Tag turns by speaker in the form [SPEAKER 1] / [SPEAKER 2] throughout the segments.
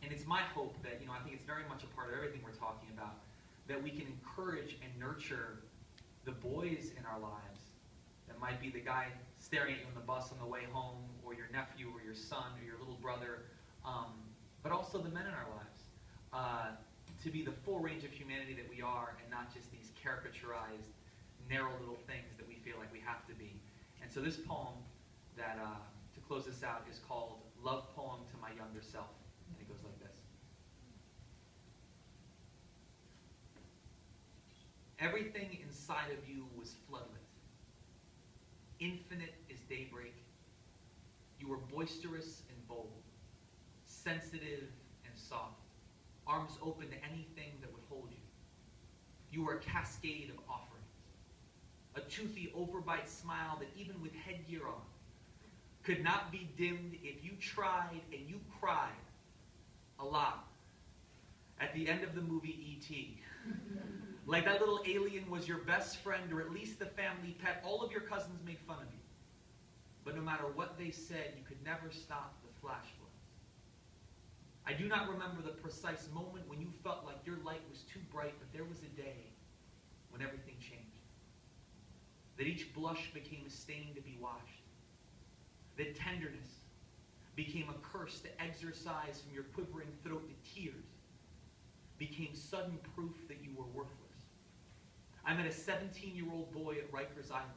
[SPEAKER 1] And it's my hope that, I think it's very much a part of everything we're talking about, that we can encourage and nurture the boys in our lives. That might be the guy staring at you on the bus on the way home, or your nephew, or your son, or your little brother, but also the men in our lives. To be the full range of humanity that we are, and not just these caricaturized, narrow little things that we feel like we have to be. And so this poem that, to close this out, is called Love Poem to My Younger Self. And it goes like this. Everything inside of you was floodlit. Infinite as daybreak. You were boisterous and bold, sensitive and soft, arms open to anything that would hold you. You were a cascade of offerings, a toothy overbite smile that even with headgear on could not be dimmed if you tried, and you cried a lot at the end of the movie E.T. Like that little alien was your best friend, or at least the family pet. All of your cousins made fun of you. But no matter what they said, you could never stop the flash floods. I do not remember the precise moment when you felt like your light was too bright, but there was a day when everything changed. That each blush became a stain to be washed. That tenderness became a curse to exorcise from your quivering throat, to tears became sudden proof that you were worthless. I met a 17-year-old boy at Rikers Island,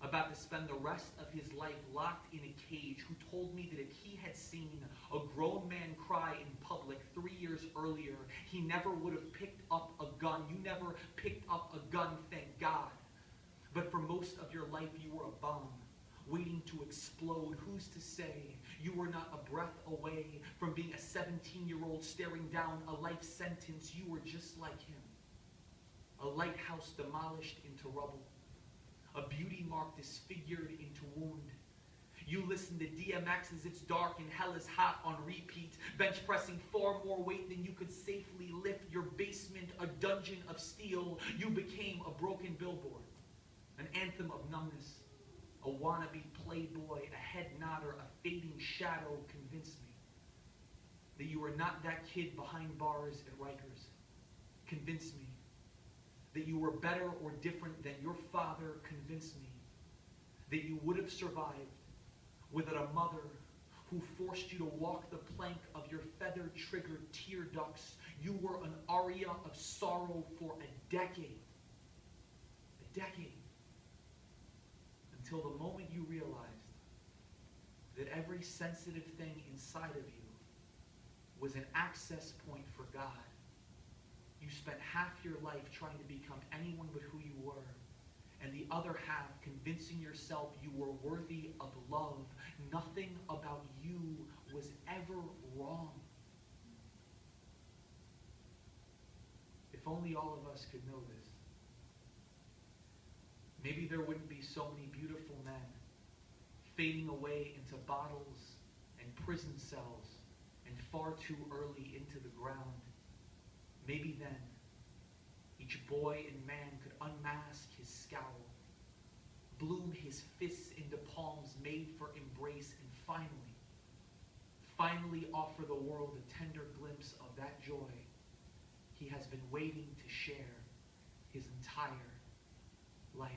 [SPEAKER 1] about to spend the rest of his life locked in a cage, who told me that if he had seen a grown man cry in public 3 years earlier, he never would have picked up a gun. You never picked up a gun, thank God. But for most of your life, you were a bomb waiting to explode. Who's to say you were not a breath away from being a 17-year-old staring down a life sentence? You were just like him. A lighthouse demolished into rubble. A beauty mark disfigured into wound. You listen to DMX as It's Dark and Hell is Hot on repeat, bench pressing far more weight than you could safely lift. Your basement, a dungeon of steel. You became a broken billboard, an anthem of numbness, a wannabe playboy, a head nodder, a fading shadow. Convince me that you were not that kid behind bars at Rikers. Convince me that you were better or different than your father. Convince me that you would have survived without a mother who forced you to walk the plank of your feather-triggered tear ducts. You were an aria of sorrow for a decade. A decade. Until the moment you realized that every sensitive thing inside of you was an access point for God. You spent half your life trying to become anyone but who you were, and the other half convincing yourself you were worthy of love. Nothing about you was ever wrong. If only all of us could know this. Maybe there wouldn't be so many beautiful men fading away into bottles and prison cells and far too early into the ground. Maybe then, each boy and man could unmask his scowl, bloom his fists into palms made for embrace, and finally offer the world a tender glimpse of that joy he has been waiting to share his entire life.